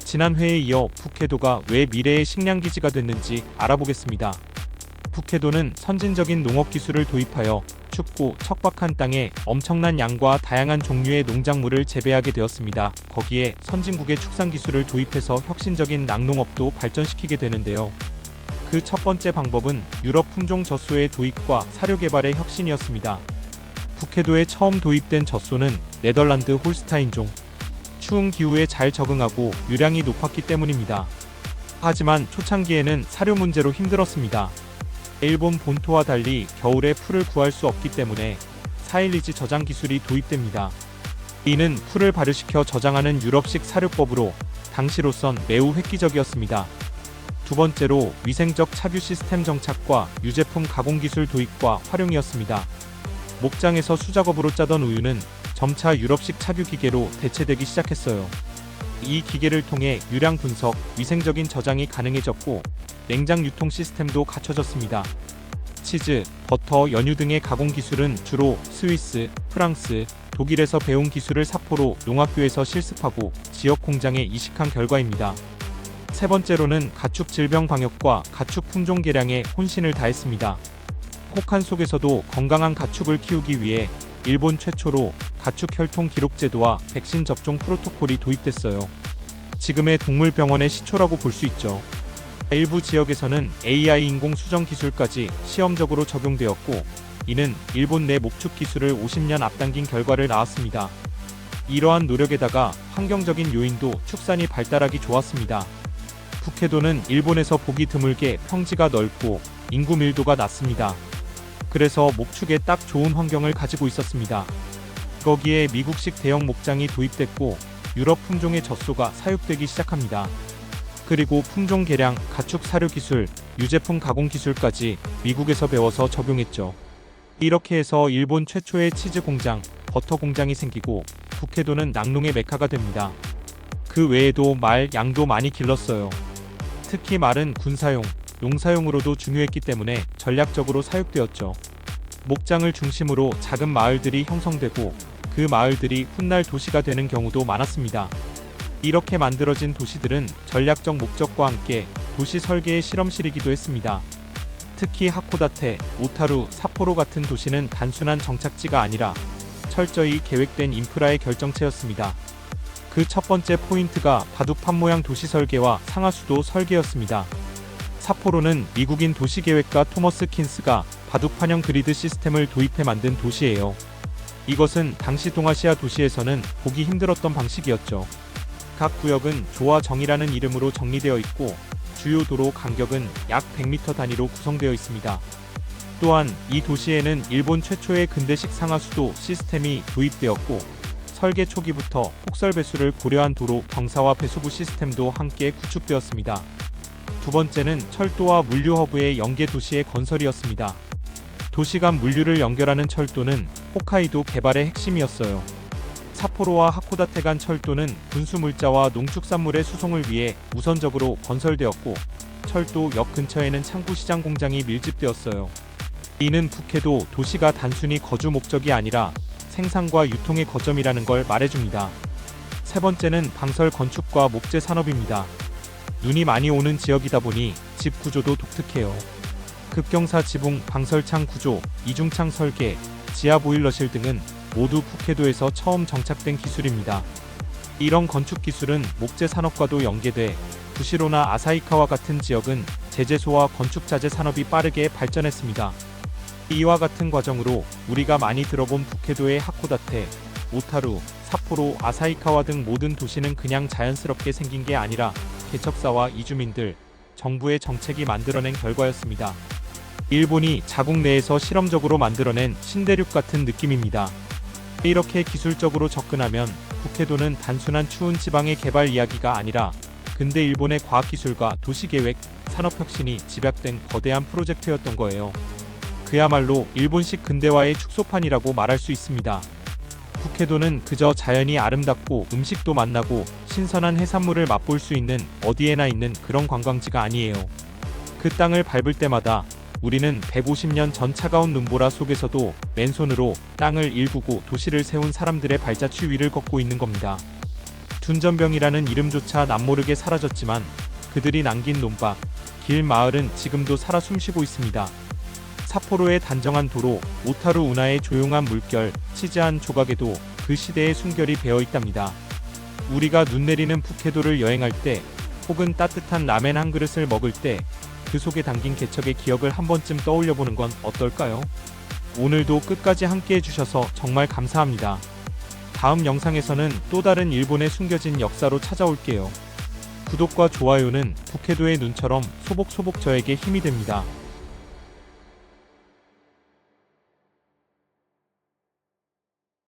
지난 회에 이어 북해도가 왜 미래의 식량기지가 됐는지 알아보겠습니다. 북해도는 선진적인 농업기술을 도입하여 춥고 척박한 땅에 엄청난 양과 다양한 종류의 농작물을 재배하게 되었습니다. 거기에 선진국의 축산기술을 도입해서 혁신적인 낙농업도 발전시키게 되는데요. 그 첫 번째 방법은 유럽 품종 젖소의 도입과 사료 개발의 혁신이었습니다. 북해도에 처음 도입된 젖소는 네덜란드 홀스타인종. 추운 기후에 잘 적응하고 유량이 높았기 때문입니다. 하지만 초창기에는 사료 문제로 힘들었습니다. 일본 본토와 달리 겨울에 풀을 구할 수 없기 때문에 사일리지 저장 기술이 도입됩니다. 이는 풀을 발효시켜 저장하는 유럽식 사료법으로 당시로선 매우 획기적이었습니다. 두 번째로 위생적 착유 시스템 정착과 유제품 가공 기술 도입과 활용이었습니다. 목장에서 수작업으로 짜던 우유는 점차 유럽식 착유 기계로 대체되기 시작했어요. 이 기계를 통해 유량 분석, 위생적인 저장이 가능해졌고 냉장 유통 시스템도 갖춰졌습니다. 치즈, 버터, 연유 등의 가공 기술은 주로 스위스, 프랑스, 독일에서 배운 기술을 사포로 농학교에서 실습하고 지역 공장에 이식한 결과입니다. 세 번째로는 가축 질병 방역과 가축 품종 개량에 혼신을 다했습니다. 혹한 속에서도 건강한 가축을 키우기 위해 일본 최초로 가축 혈통 기록 제도와 백신 접종 프로토콜이 도입됐어요. 지금의 동물병원의 시초라고 볼 수 있죠. 일부 지역에서는 AI 인공 수정 기술까지 시험적으로 적용되었고, 이는 일본 내 목축 기술을 50년 앞당긴 결과를 낳았습니다. 이러한 노력에다가 환경적인 요인도 축산이 발달하기 좋았습니다. 북해도는 일본에서 보기 드물게 평지가 넓고 인구 밀도가 낮습니다. 그래서 목축에 딱 좋은 환경을 가지고 있었습니다. 거기에 미국식 대형 목장이 도입됐고 유럽 품종의 젖소가 사육되기 시작합니다. 그리고 품종 개량, 가축 사료 기술, 유제품 가공 기술까지 미국에서 배워서 적용했죠. 이렇게 해서 일본 최초의 치즈 공장, 버터 공장이 생기고 북해도는 낙농의 메카가 됩니다. 그 외에도 말, 양도 많이 길렀어요. 특히 말은 군사용, 농사용으로도 중요했기 때문에 전략적으로 사육되었죠. 목장을 중심으로 작은 마을들이 형성되고 그 마을들이 훗날 도시가 되는 경우도 많았습니다. 이렇게 만들어진 도시들은 전략적 목적과 함께 도시 설계의 실험실이기도 했습니다. 특히 하코다테, 오타루, 삿포로 같은 도시는 단순한 정착지가 아니라 철저히 계획된 인프라의 결정체였습니다. 그 첫 번째 포인트가 바둑판 모양 도시 설계와 상하수도 설계였습니다. 삿포로는 미국인 도시계획가 토머스 킨스가 바둑판형 그리드 시스템을 도입해 만든 도시예요. 이것은 당시 동아시아 도시에서는 보기 힘들었던 방식이었죠. 각 구역은 조와 정이라는 이름으로 정리되어 있고 주요 도로 간격은 약 100m 단위로 구성되어 있습니다. 또한 이 도시에는 일본 최초의 근대식 상하수도 시스템이 도입되었고 설계 초기부터 폭설 배수를 고려한 도로 경사와 배수구 시스템도 함께 구축되었습니다. 두 번째는 철도와 물류 허브의 연계 도시의 건설이었습니다. 도시 간 물류를 연결하는 철도는 홋카이도 개발의 핵심이었어요. 삿포로와 하코다테 간 철도는 군수 물자와 농축산물의 수송을 위해 우선적으로 건설되었고 철도 역 근처에는 창구 시장 공장이 밀집되었어요. 이는 북해도 도시가 단순히 거주 목적이 아니라 생산과 유통의 거점이라는 걸 말해줍니다. 세 번째는 방설 건축과 목재 산업입니다. 눈이 많이 오는 지역이다 보니 집 구조도 독특해요. 급경사 지붕, 방설창 구조, 이중창 설계, 지하 보일러실 등은 모두 북해도에서 처음 정착된 기술입니다. 이런 건축 기술은 목재 산업과도 연계돼 구시로나 아사히카와 같은 지역은 제재소와 건축자재 산업이 빠르게 발전했습니다. 이와 같은 과정으로 우리가 많이 들어본 북해도의 하코다테, 오타루, 삿포로, 아사히카와 등 모든 도시는 그냥 자연스럽게 생긴 게 아니라 개척사와 이주민들, 정부의 정책이 만들어낸 결과였습니다. 일본이 자국 내에서 실험적으로 만들어낸 신대륙 같은 느낌입니다. 이렇게 기술적으로 접근하면 북해도는 단순한 추운 지방의 개발 이야기가 아니라 근대 일본의 과학기술과 도시계획, 산업혁신이 집약된 거대한 프로젝트였던 거예요. 그야말로 일본식 근대화의 축소판이라고 말할 수 있습니다. 북해도는 그저 자연이 아름답고 음식도 맛나고 신선한 해산물을 맛볼 수 있는 어디에나 있는 그런 관광지가 아니에요. 그 땅을 밟을 때마다 우리는 150년 전 차가운 눈보라 속에서도 맨손으로 땅을 일구고 도시를 세운 사람들의 발자취 위를 걷고 있는 겁니다. 둔전병이라는 이름조차 남모르게 사라졌지만 그들이 남긴 논밭, 길, 마을은 지금도 살아 숨쉬고 있습니다. 삿포로의 단정한 도로, 오타루 운하의 조용한 물결, 치즈한 조각에도 그 시대의 숨결이 배어 있답니다. 우리가 눈 내리는 푸케도를 여행할 때, 혹은 따뜻한 라멘 한 그릇을 먹을 때 그 속에 담긴 개척의 기억을 한 번쯤 떠올려보는 건 어떨까요? 오늘도 끝까지 함께 해주셔서 정말 감사합니다. 다음 영상에서는 또 다른 일본의 숨겨진 역사로 찾아올게요. 구독과 좋아요는 푸케도의 눈처럼 소복소복 저에게 힘이 됩니다.